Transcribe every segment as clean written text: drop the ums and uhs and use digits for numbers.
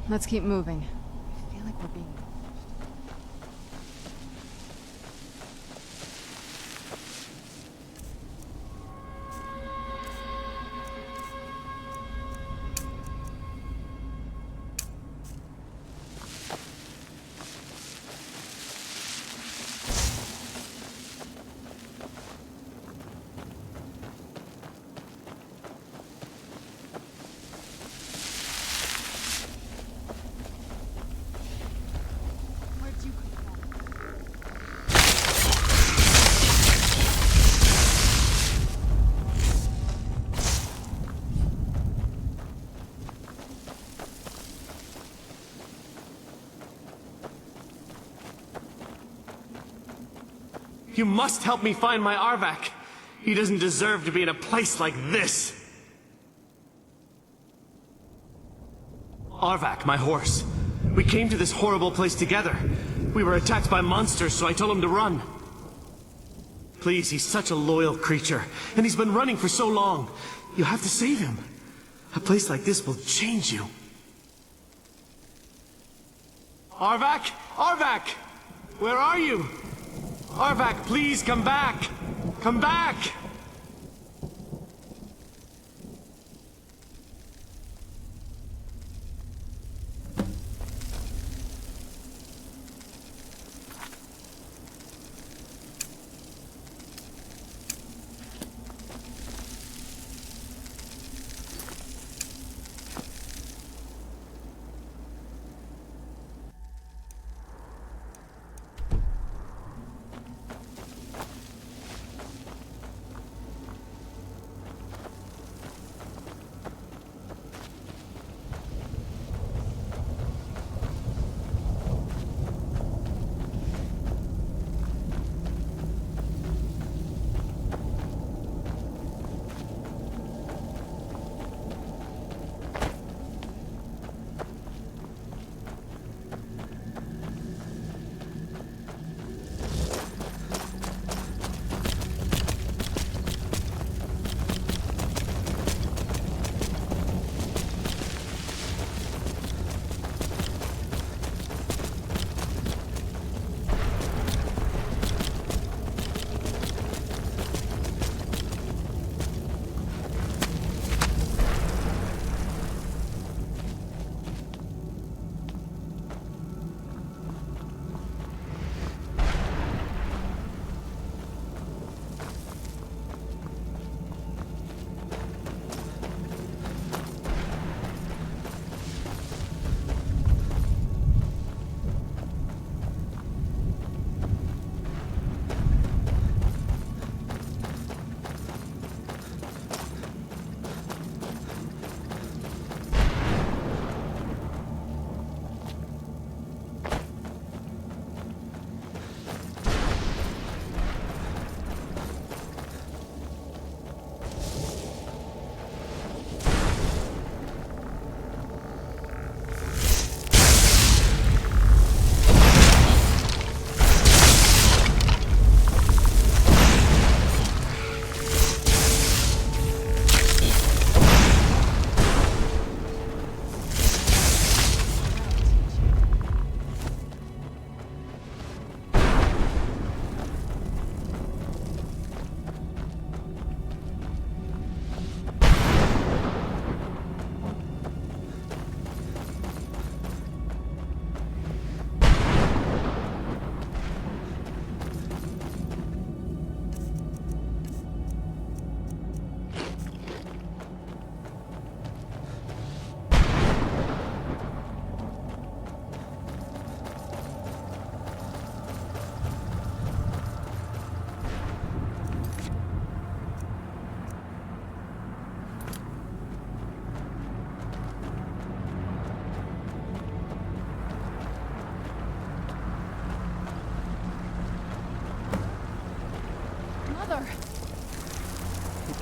Let's keep moving. I feel like we're being... You must help me find my Arvak. He doesn't deserve to be in a place like this. Arvak, my horse. We came to this horrible place together. We were attacked by monsters, so I told him to run. Please, he's such a loyal creature, and he's been running for so long. You have to save him. A place like this will change you. Arvak? Arvak! Where are you? Arvak, please come back! Come back!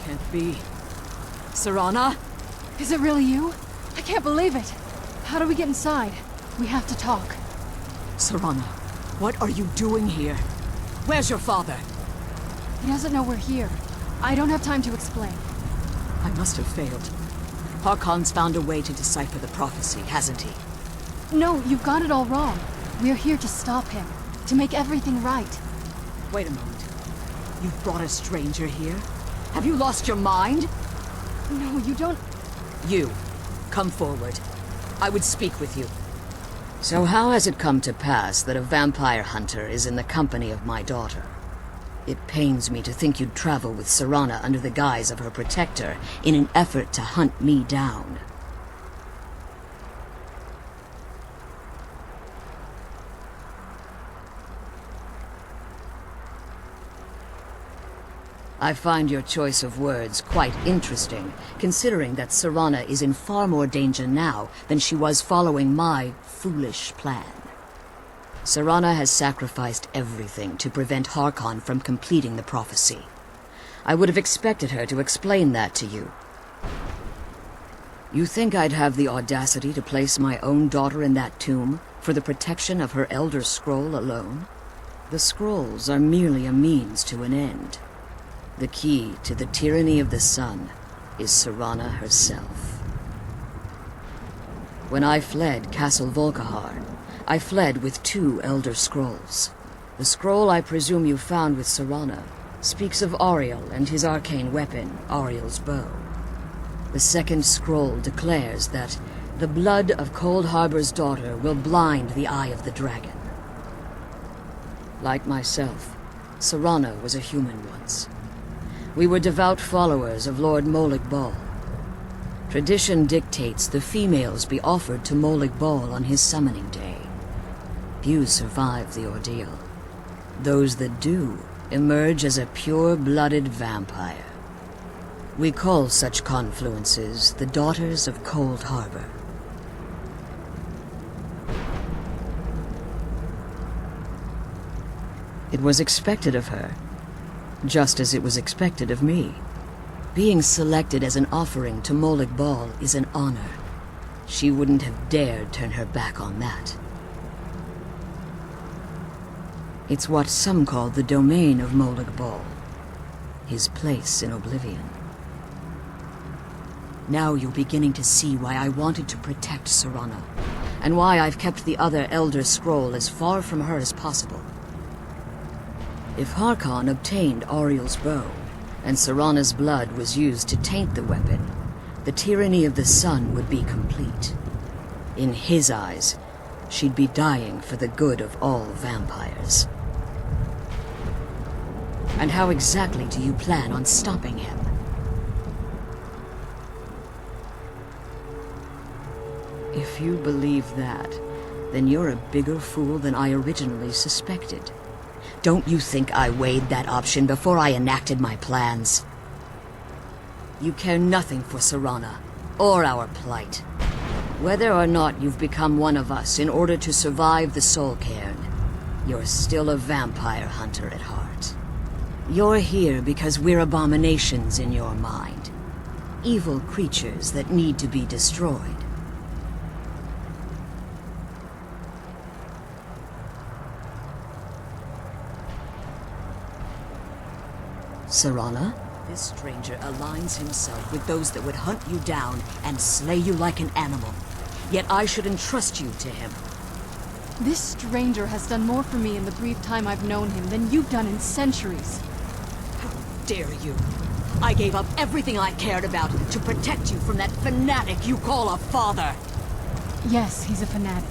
Can't be. Serana? Is it really you? I can't believe it. How do we get inside? We have to talk. Serana, what are you doing here? Where's your father? He doesn't know we're here. I don't have time to explain. I must have failed. Harkon's found a way to decipher the prophecy, hasn't he? No, you've got it all wrong. We're here to stop him, to make everything right. Wait a moment. You've brought a stranger here? Have you lost your mind? No, you don't... You, come forward. I would speak with you. So how has it come to pass that a vampire hunter is in the company of my daughter? It pains me to think you'd travel with Serana under the guise of her protector in an effort to hunt me down. I find your choice of words quite interesting, considering that Serana is in far more danger now than she was following my foolish plan. Serana has sacrificed everything to prevent Harkon from completing the prophecy. I would have expected her to explain that to you. You think I'd have the audacity to place my own daughter in that tomb for the protection of her Elder Scroll alone? The scrolls are merely a means to an end. The key to the tyranny of the sun is Serana herself. When I fled Castle Volkihar, I fled with 2 Elder Scrolls. The scroll I presume you found with Serana speaks of Auriel and his arcane weapon, Auriel's bow. The second scroll declares that the blood of Cold Harbor's daughter will blind the eye of the dragon. Like myself, Serana was a human once. We were devout followers of Lord Molig Bal. Tradition dictates the females be offered to Molig Bal on his summoning day. Few survive the ordeal. Those that do emerge as a pure-blooded vampire. We call such confluences the Daughters of Cold Harbor. It was expected of her, just as it was expected of me. Being selected as an offering to Molig Bal is an honor. She wouldn't have dared turn her back on that. It's what some call the domain of Molig Bal, his place in oblivion. Now you're beginning to see why I wanted to protect Serana, and why I've kept the other Elder Scroll as far from her as possible. If Harkon obtained Auriel's bow, and Serana's blood was used to taint the weapon, the tyranny of the sun would be complete. In his eyes, she'd be dying for the good of all vampires. And how exactly do you plan on stopping him? If you believe that, then you're a bigger fool than I originally suspected. Don't you think I weighed that option before I enacted my plans? You care nothing for Serana, or our plight. Whether or not you've become one of us in order to survive the Soul Cairn, you're still a vampire hunter at heart. You're here because we're abominations in your mind. Evil creatures that need to be destroyed. Serana, this stranger aligns himself with those that would hunt you down and slay you like an animal. Yet I should entrust you to him. This stranger has done more for me in the brief time I've known him than you've done in centuries. How dare you? I gave up everything I cared about to protect you from that fanatic you call a father. Yes, he's a fanatic.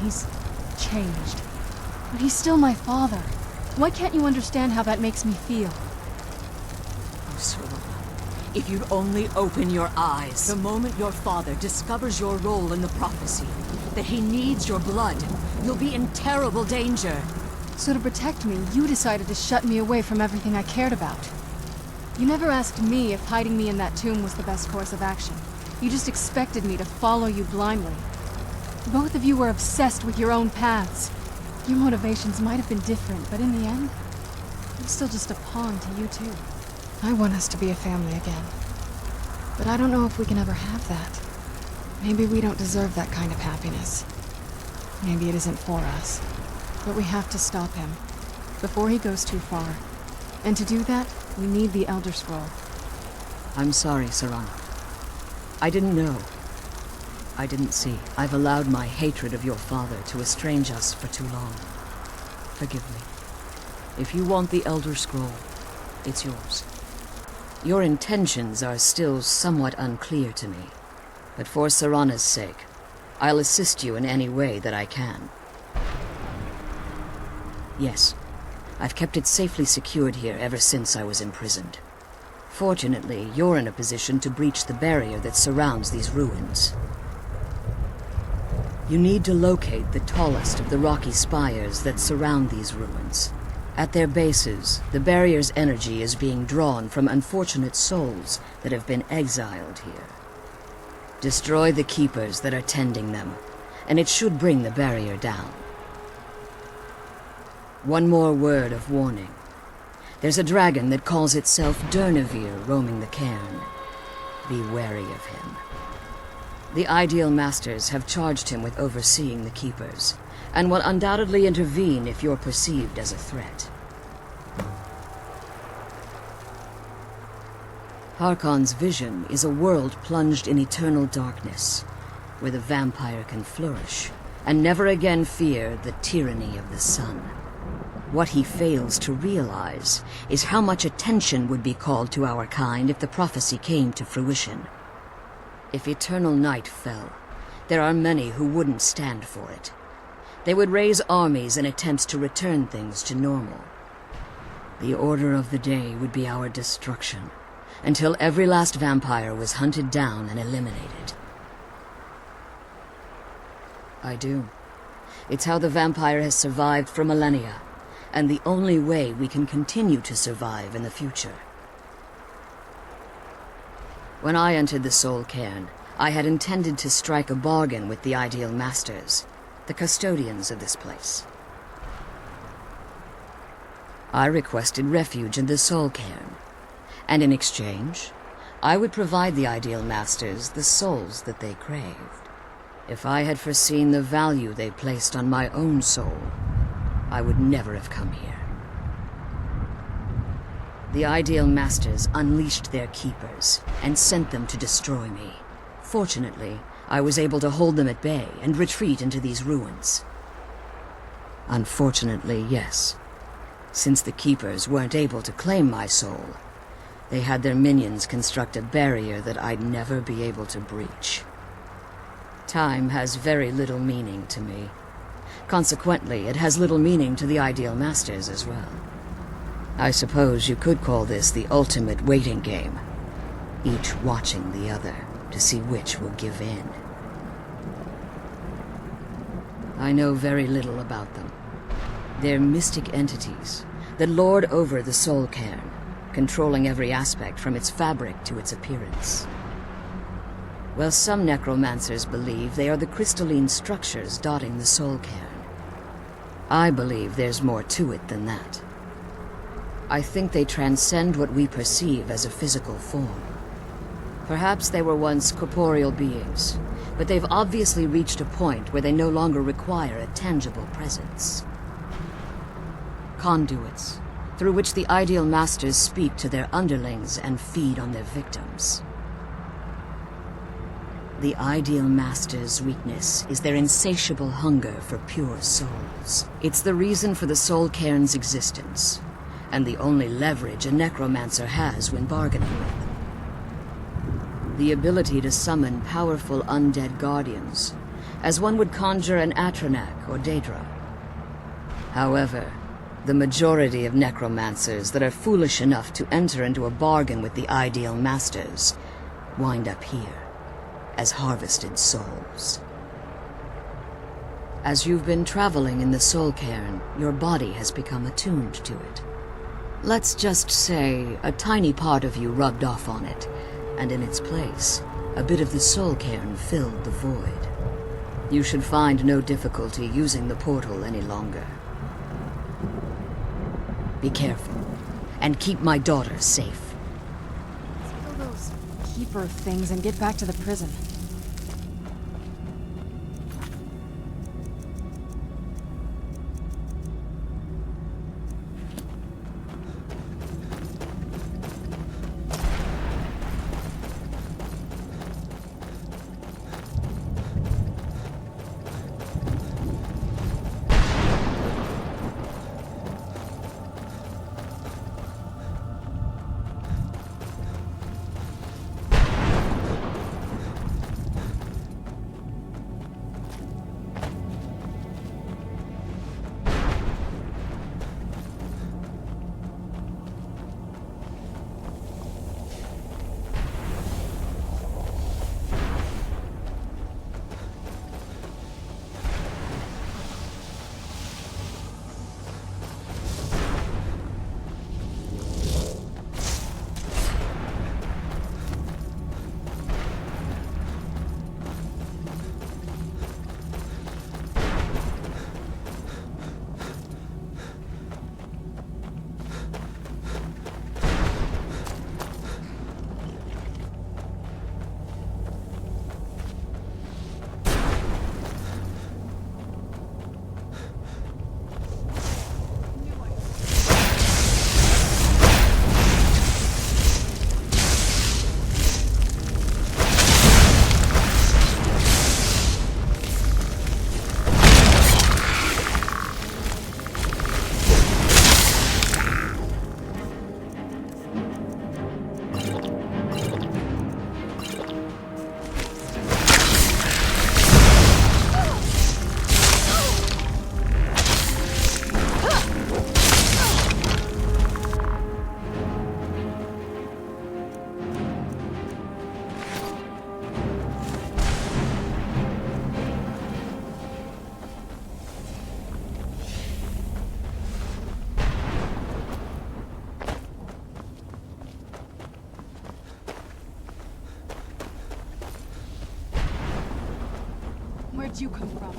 He's changed. But he's still my father. Why can't you understand how that makes me feel? Serana, if you'd only open your eyes. The moment your father discovers your role in the prophecy, that he needs your blood, you'll be in terrible danger. So to protect me, you decided to shut me away from everything I cared about. You never asked me if hiding me in that tomb was the best course of action. You just expected me to follow you blindly. Both of you were obsessed with your own paths. Your motivations might have been different, but in the end, I'm still just a pawn to you too. I want us to be a family again. But I don't know if we can ever have that. Maybe we don't deserve that kind of happiness. Maybe it isn't for us. But we have to stop him, before he goes too far. And to do that, we need the Elder Scroll. I'm sorry, Serana. I didn't know. I didn't see. I've allowed my hatred of your father to estrange us for too long. Forgive me. If you want the Elder Scroll, it's yours. Your intentions are still somewhat unclear to me, but for Serana's sake, I'll assist you in any way that I can. Yes, I've kept it safely secured here ever since I was imprisoned. Fortunately, you're in a position to breach the barrier that surrounds these ruins. You need to locate the tallest of the rocky spires that surround these ruins. At their bases, the barrier's energy is being drawn from unfortunate souls that have been exiled here. Destroy the keepers that are tending them, and it should bring the barrier down. One more word of warning. There's a dragon that calls itself Durnevere roaming the cairn. Be wary of him. The Ideal Masters have charged him with overseeing the Keepers, and will undoubtedly intervene if you're perceived as a threat. Harkon's vision is a world plunged in eternal darkness, where the vampire can flourish, and never again fear the tyranny of the sun. What he fails to realize is how much attention would be called to our kind if the prophecy came to fruition. If eternal night fell, there are many who wouldn't stand for it. They would raise armies in attempts to return things to normal. The order of the day would be our destruction, until every last vampire was hunted down and eliminated. I do. It's how the vampire has survived for millennia, and the only way we can continue to survive in the future. When I entered the Soul Cairn, I had intended to strike a bargain with the Ideal Masters, the custodians of this place. I requested refuge in the Soul Cairn, and in exchange, I would provide the Ideal Masters the souls that they craved. If I had foreseen the value they placed on my own soul, I would never have come here. The Ideal Masters unleashed their keepers and sent them to destroy me. Fortunately, I was able to hold them at bay and retreat into these ruins. Unfortunately, yes. Since the keepers weren't able to claim my soul, they had their minions construct a barrier that I'd never be able to breach. Time has very little meaning to me. Consequently, it has little meaning to the Ideal Masters as well. I suppose you could call this the ultimate waiting game, each watching the other to see which will give in. I know very little about them. They're mystic entities that lord over the Soul Cairn, controlling every aspect from its fabric to its appearance. While some necromancers believe they are the crystalline structures dotting the Soul Cairn, I believe there's more to it than that. I think they transcend what we perceive as a physical form. Perhaps they were once corporeal beings, but they've obviously reached a point where they no longer require a tangible presence. Conduits, through which the Ideal Masters speak to their underlings and feed on their victims. The Ideal Masters' weakness is their insatiable hunger for pure souls. It's the reason for the Soul Cairn's existence, and the only leverage a necromancer has when bargaining with them. The ability to summon powerful undead guardians, as one would conjure an Atronak or Daedra. However, the majority of necromancers that are foolish enough to enter into a bargain with the Ideal Masters wind up here as harvested souls. As you've been traveling in the Soul Cairn, your body has become attuned to it. Let's just say a tiny part of you rubbed off on it, and in its place, a bit of the Soul Cairn filled the void. You should find no difficulty using the portal any longer. Be careful, and keep my daughter safe. Let's kill those keeper things and get back to the prison. Where'd you come from?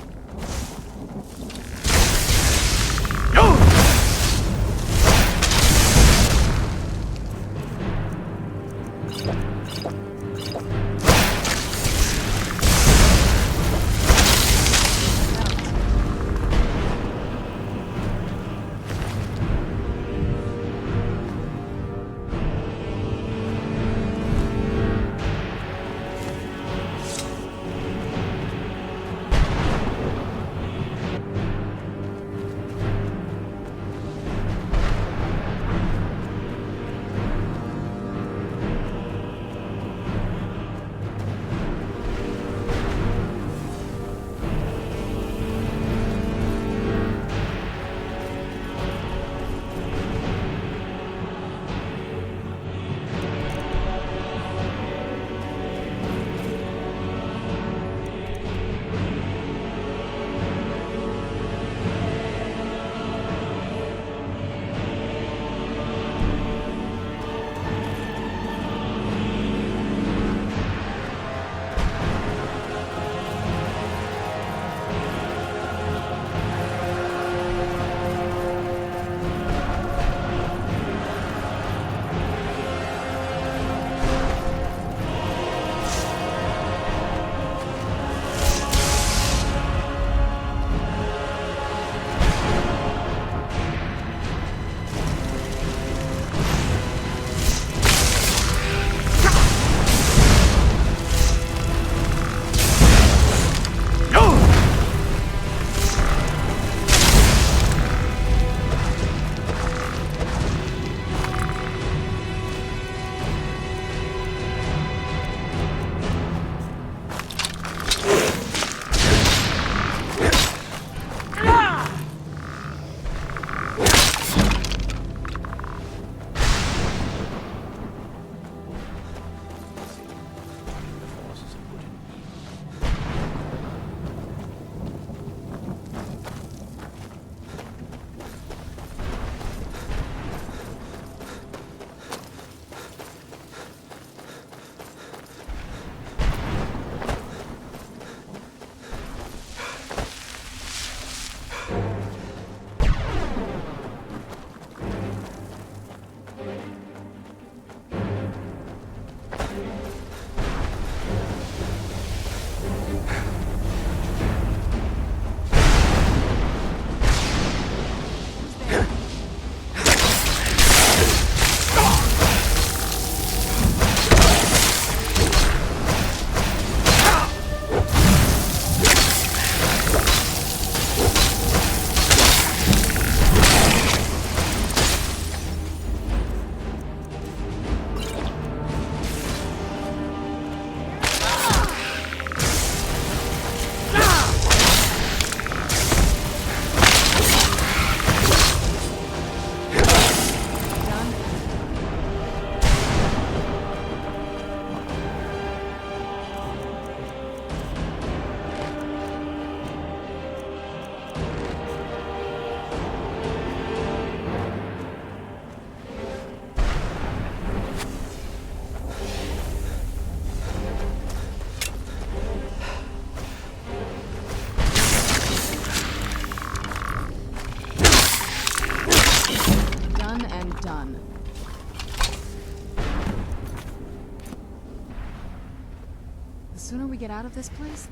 The sooner we get out of this place...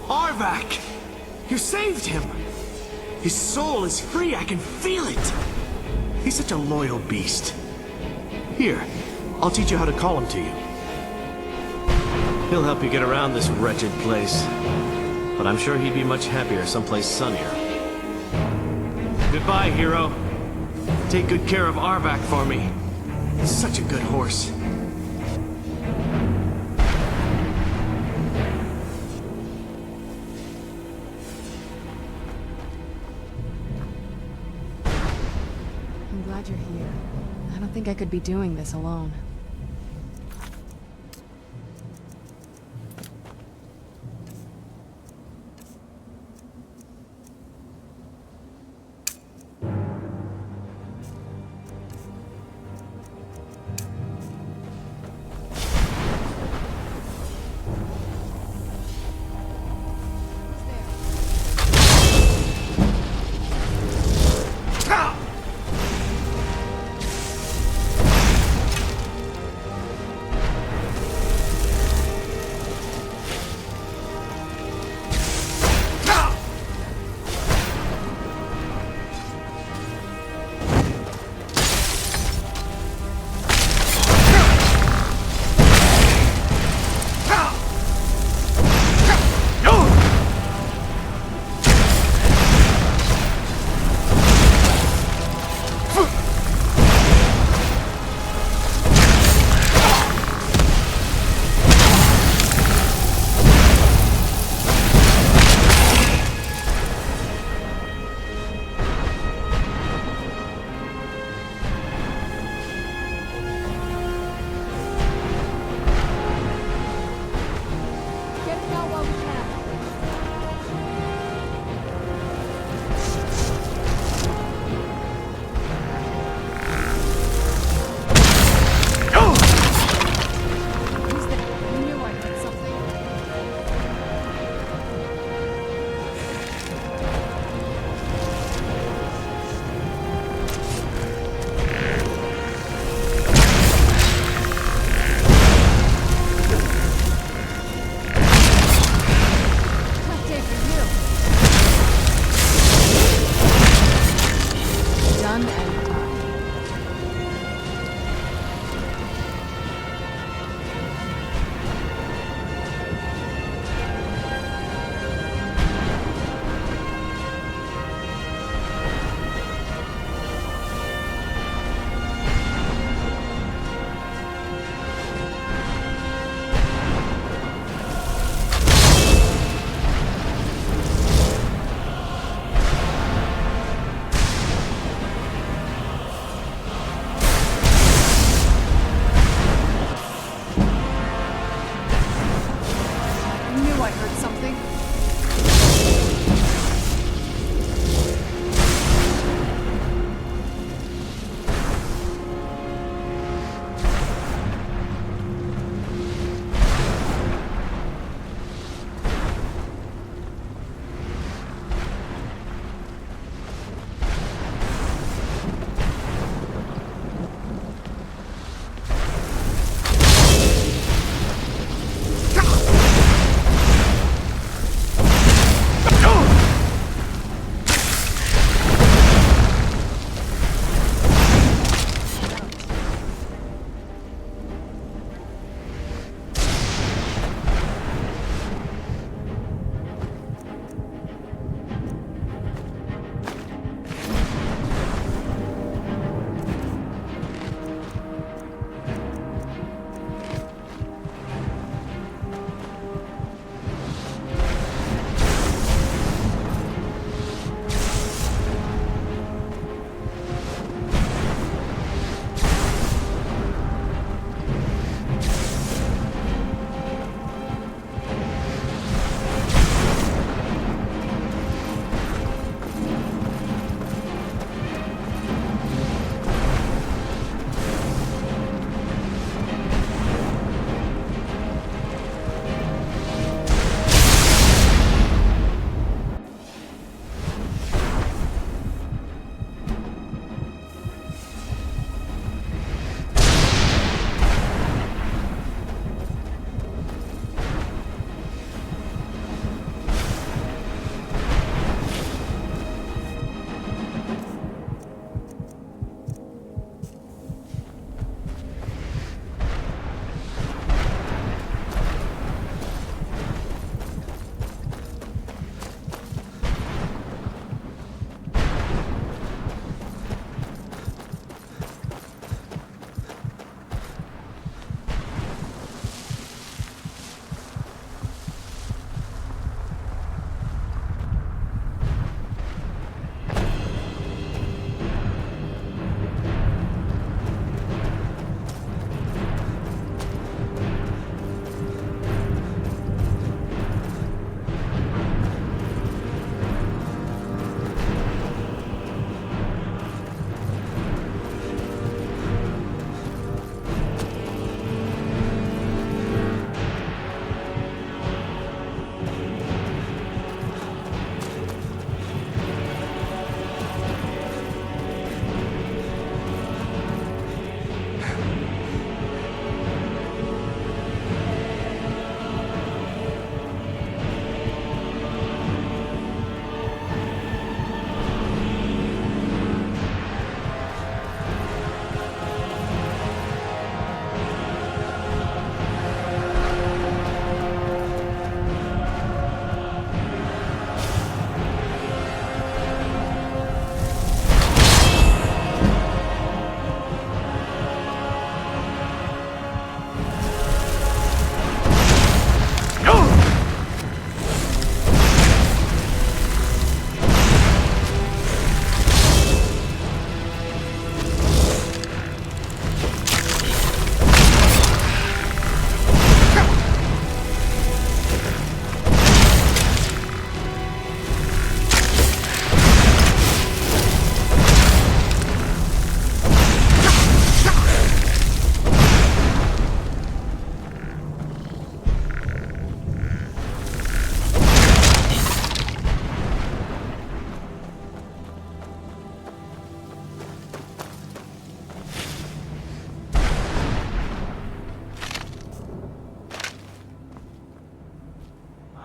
Arvak! You saved him! His soul is free, I can feel it! He's such a loyal beast. Here, I'll teach you how to call him to you. He'll help you get around this wretched place. But I'm sure he'd be much happier someplace sunnier. Goodbye, hero. Take good care of Arvak for me. He's such a good horse. I'm glad you're here. I don't think I could be doing this alone.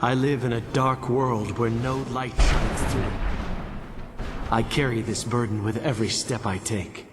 I live in a dark world where no light shines through. I carry this burden with every step I take.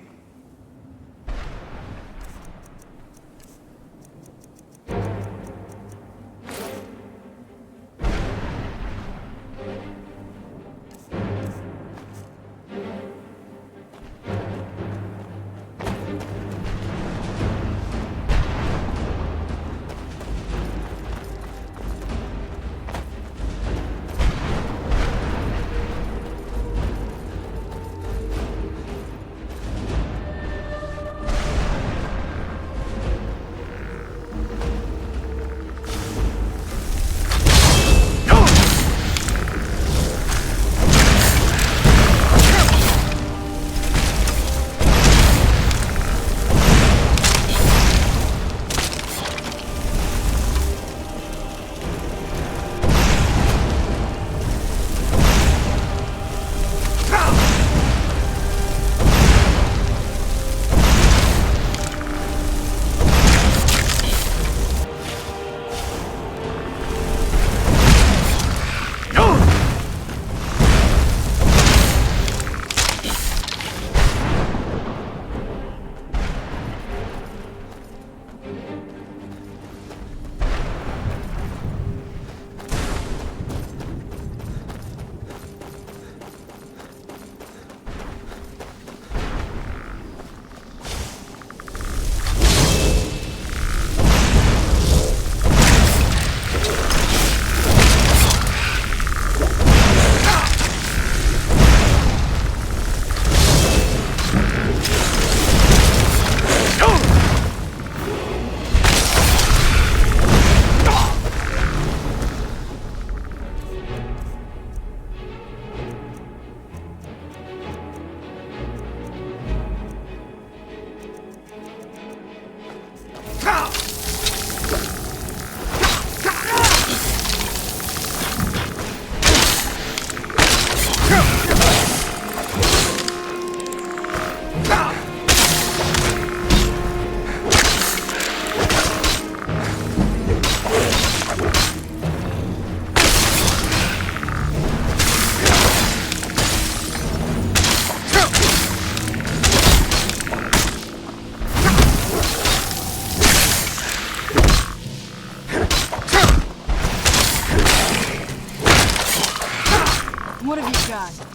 What have you got?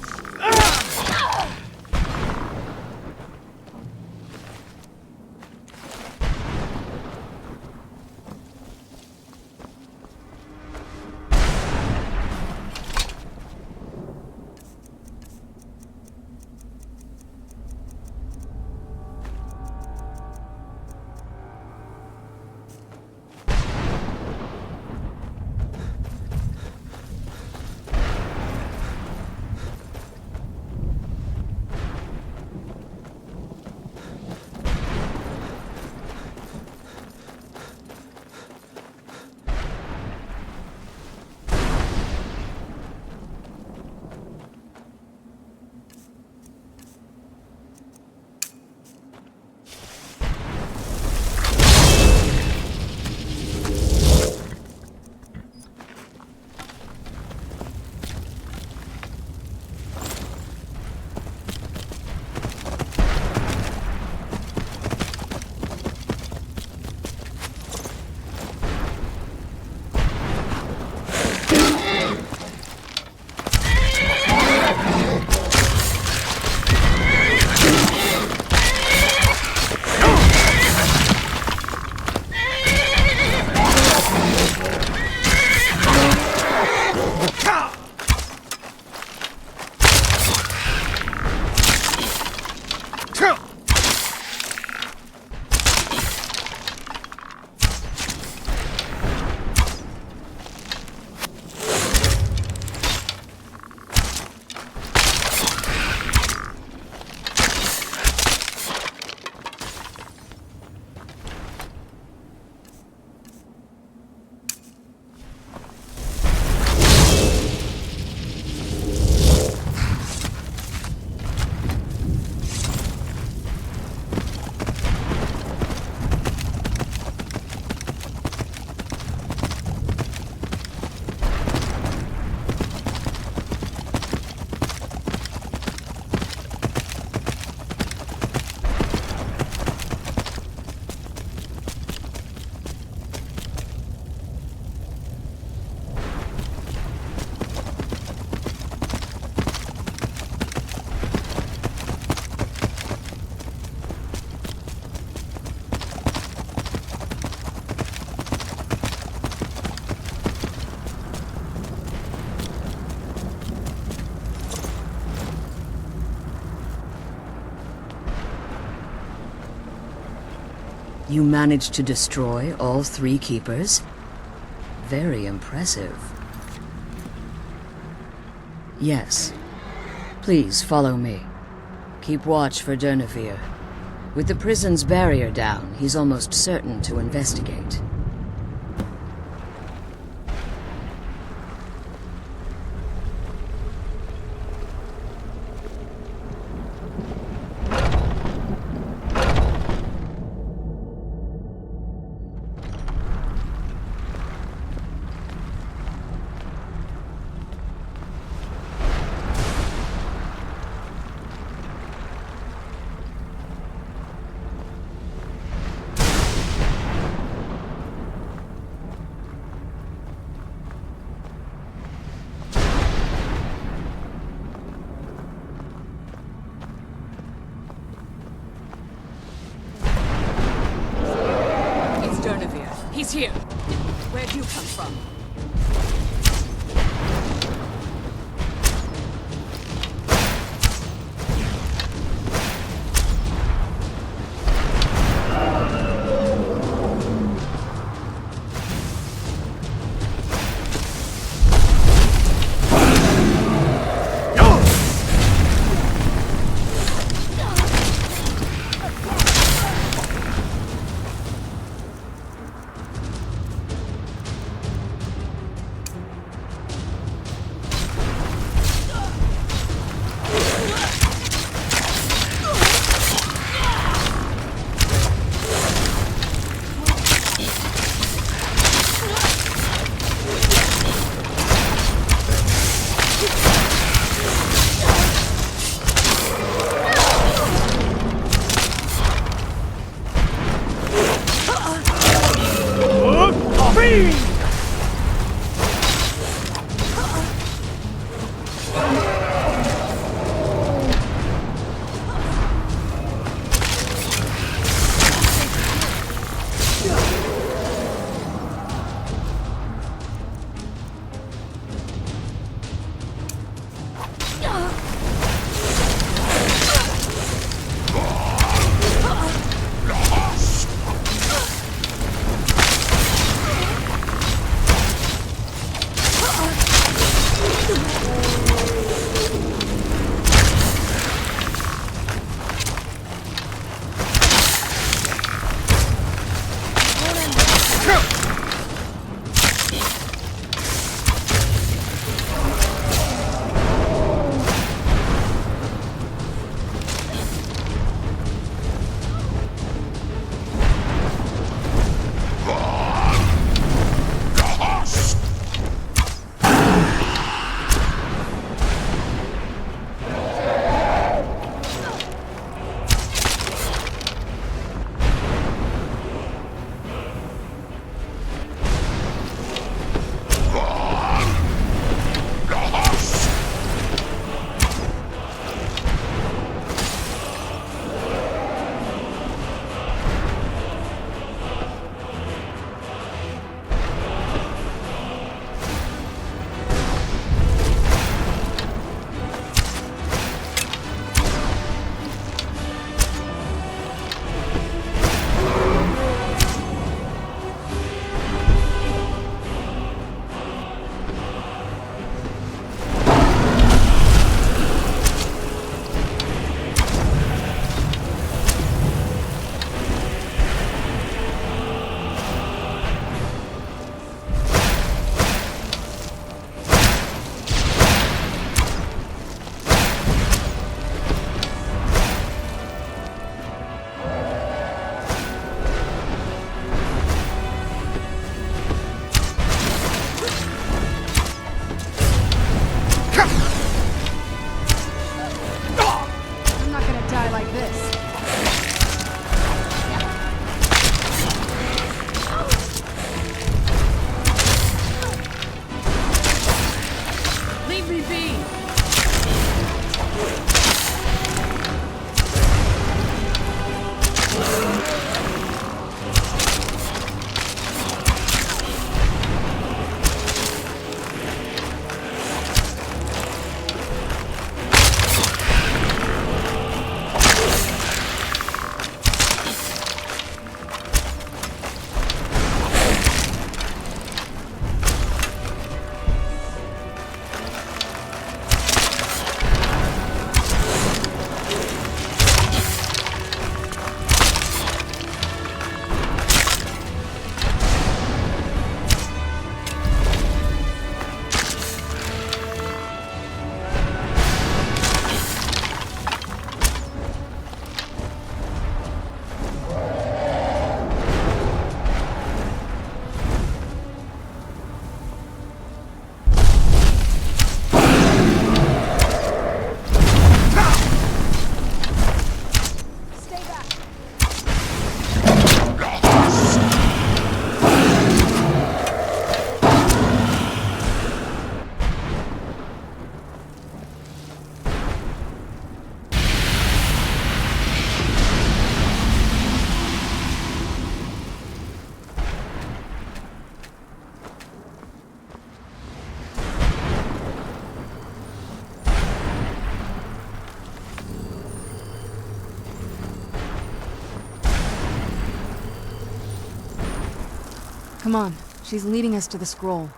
You managed to destroy all 3 keepers? Very impressive. Yes. Please follow me. Keep watch for Durnevere. With the prison's barrier down, he's almost certain to investigate. He's here. Where'd you come from? Come on, she's leading us to the scroll.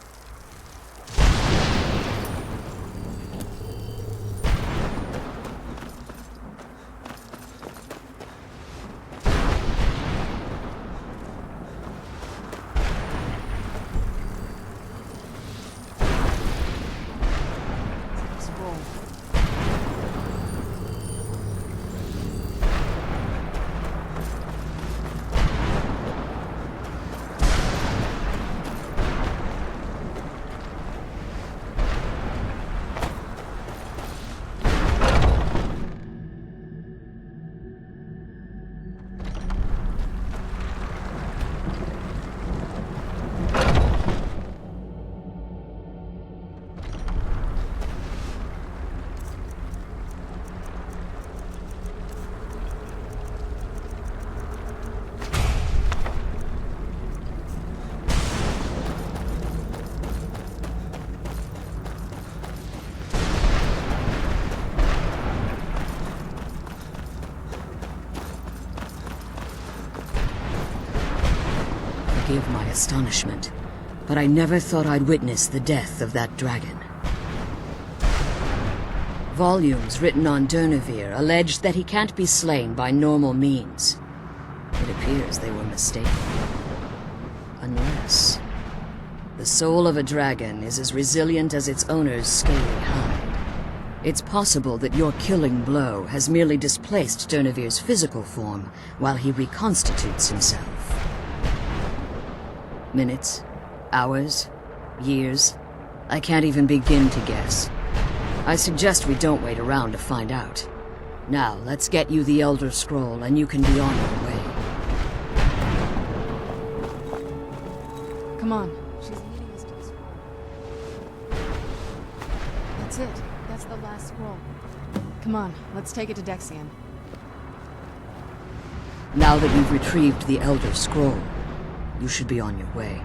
Forgive my astonishment, but I never thought I'd witness the death of that dragon. Volumes written on Durnevere allege that he can't be slain by normal means. It appears they were mistaken. Unless the soul of a dragon is as resilient as its owner's scaly hide. It's possible that your killing blow has merely displaced Durnevere's physical form while he reconstitutes himself. Minutes, hours, years. I can't even begin to guess. I suggest we don't wait around to find out. Now, let's get you the Elder Scroll and you can be on your way. Come on, she's leading us to the scroll. That's it. That's the last scroll. Come on, let's take it to Dexian. Now that you've retrieved the Elder Scroll, you should be on your way.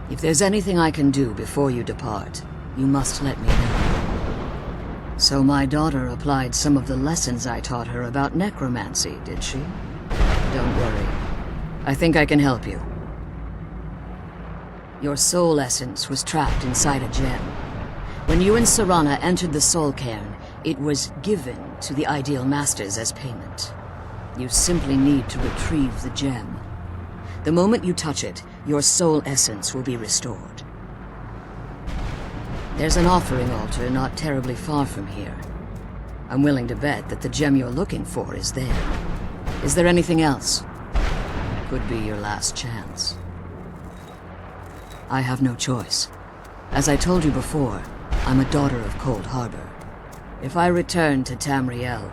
If there's anything I can do before you depart, you must let me know. So my daughter applied some of the lessons I taught her about necromancy, did she? Don't worry. I think I can help you. Your soul essence was trapped inside a gem. When you and Serana entered the Soul Cairn, it was given to the Ideal Masters as payment. You simply need to retrieve the gem. The moment you touch it, your soul essence will be restored. There's an offering altar not terribly far from here. I'm willing to bet that the gem you're looking for is there. Is there anything else? Could be your last chance. I have no choice. As I told you before, I'm a daughter of Cold Harbor. If I return to Tamriel,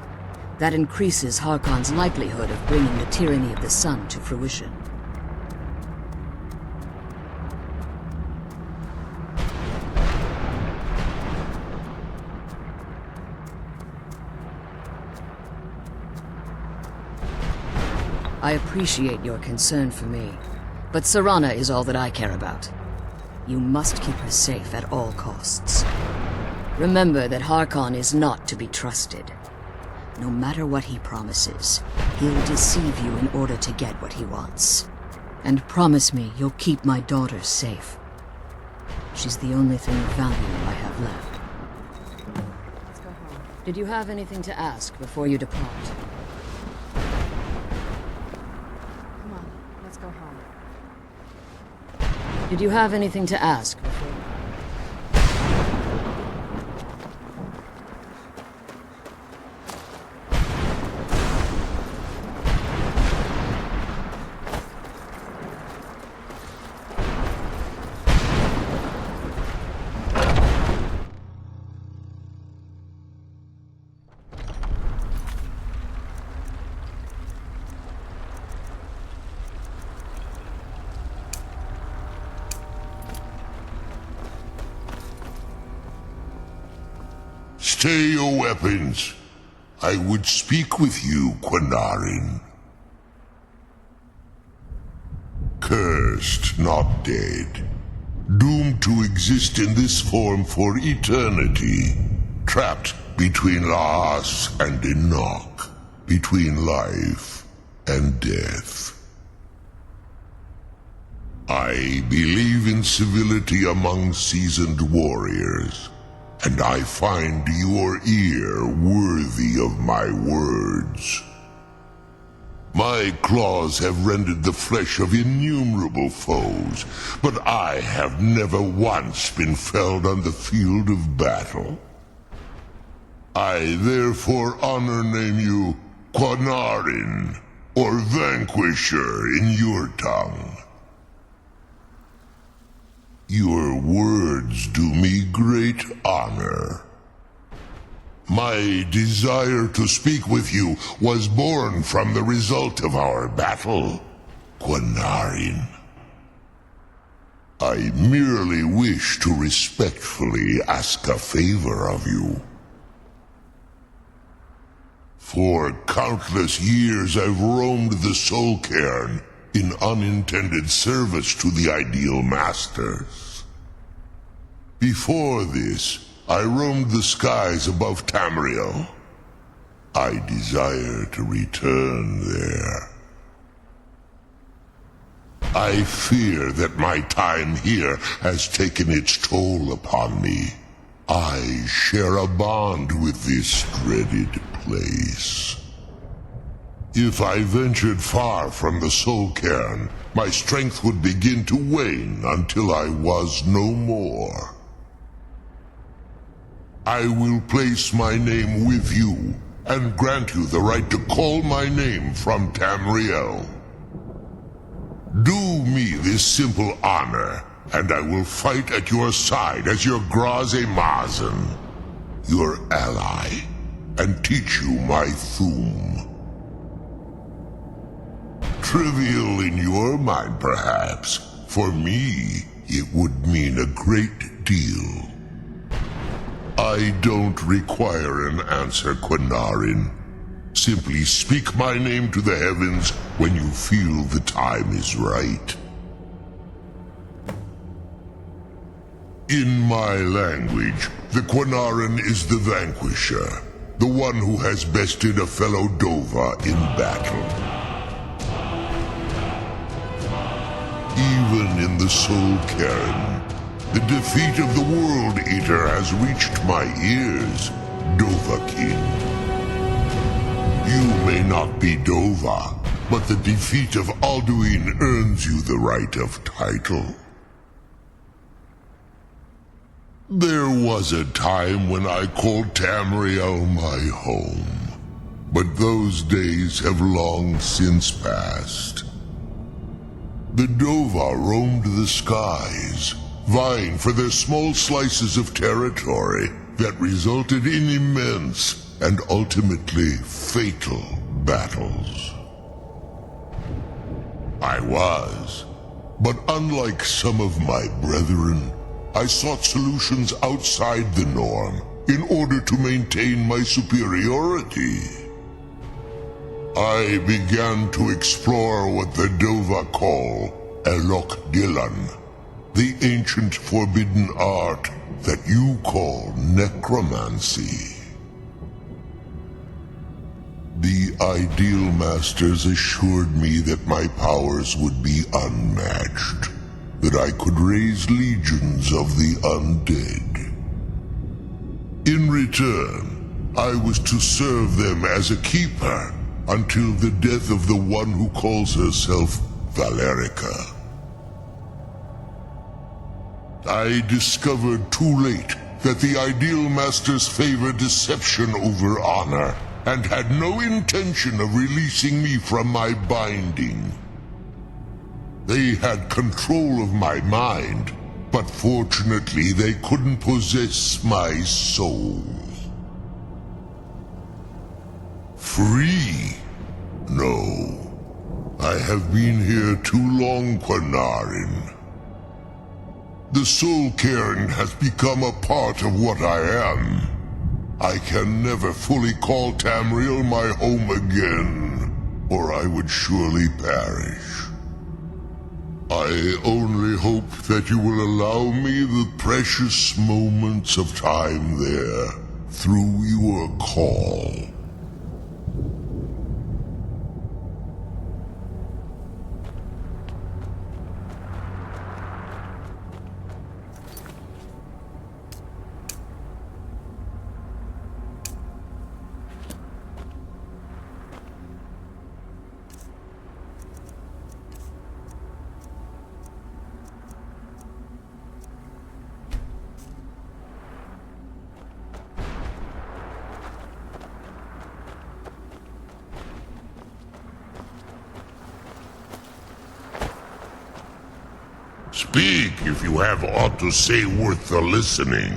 that increases Harkon's likelihood of bringing the tyranny of the sun to fruition. I appreciate your concern for me, but Serana is all that I care about. You must keep her safe at all costs. Remember that Harkon is not to be trusted. No matter what he promises, he'll deceive you in order to get what he wants. And promise me you'll keep my daughter safe. She's the only thing of value I have left. Let's go home. Did you have anything to ask before you depart? Come on, let's go home. Did you have anything to ask before? Stay your weapons. I would speak with you, Quanarin. Cursed, not dead. Doomed to exist in this form for eternity. Trapped between Laas and Enoch. Between life and death. I believe in civility among seasoned warriors, and I find your ear worthy of my words. My claws have rended the flesh of innumerable foes, but I have never once been felled on the field of battle. I therefore honor name you Quanarin, or Vanquisher in your tongue. Your words do me great honor. My desire to speak with you was born from the result of our battle, Quanarin. I merely wish to respectfully ask a favor of you. For countless years I've roamed the Soul Cairn in unintended service to the Ideal Masters. Before this, I roamed the skies above Tamriel. I desire to return there. I fear that my time here has taken its toll upon me. I share a bond with this dreaded place. If I ventured far from the Soul Cairn, my strength would begin to wane until I was no more. I will place my name with you, and grant you the right to call my name from Tamriel. Do me this simple honor, and I will fight at your side as your Graze Mazen, your ally, and teach you my Thum. Trivial in your mind, perhaps. For me, it would mean a great deal. I don't require an answer, Quanarin. Simply speak my name to the heavens when you feel the time is right. In my language, the Quanarin is the Vanquisher, the one who has bested a fellow Dova in battle. Even in the Soul Cairn, the defeat of the World Eater has reached my ears, Dovahkiin. You may not be Dova, but the defeat of Alduin earns you the right of title. There was a time when I called Tamriel my home, but those days have long since passed. The Dova roamed the skies, vying for their small slices of territory that resulted in immense and ultimately fatal battles. I was, but unlike some of my brethren, I sought solutions outside the norm in order to maintain my superiority. I began to explore what the Dova call Elok Dilan, the ancient forbidden art that you call necromancy. The Ideal Masters assured me that my powers would be unmatched, that I could raise legions of the undead. In return, I was to serve them as a keeper until the death of the one who calls herself Valerica. I discovered too late that the Ideal Masters favor deception over honor, and had no intention of releasing me from my binding. They had control of my mind, but fortunately they couldn't possess my soul. Free? No. I have been here too long, Quanarin. The Soul Cairn has become a part of what I am. I can never fully call Tamriel my home again, or I would surely perish. I only hope that you will allow me the precious moments of time there, through your call. Speak if you have aught to say worth the listening.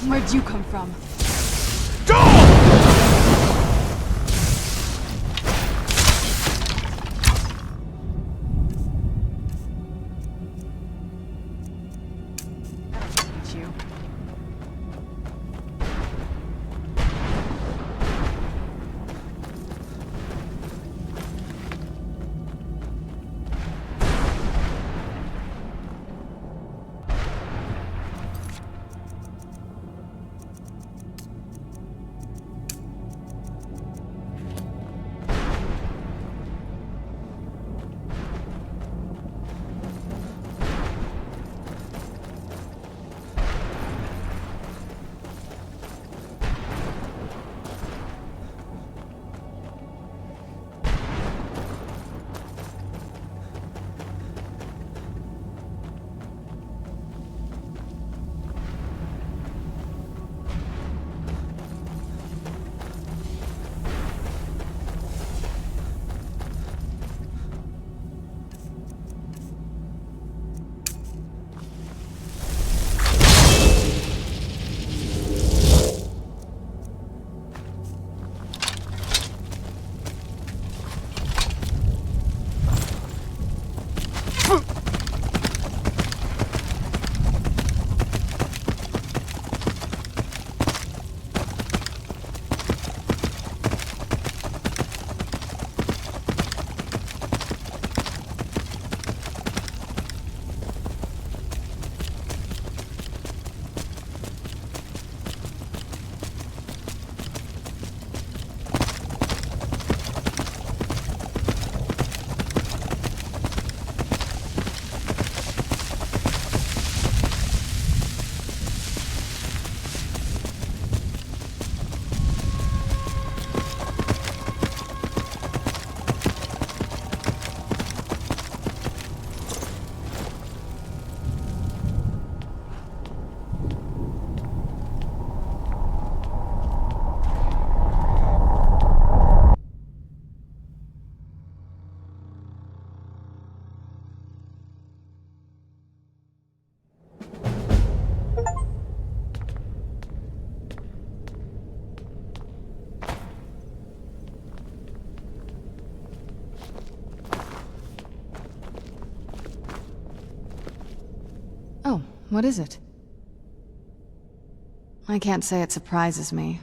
Where'd you come from? You. What is it? I can't say it surprises me.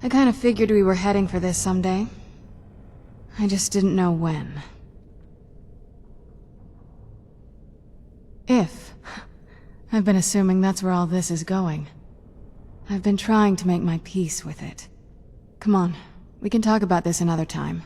I kind of figured we were heading for this someday. I just didn't know when. If. I've been assuming that's where all this is going. I've been trying to make my peace with it. Come on, we can talk about this another time.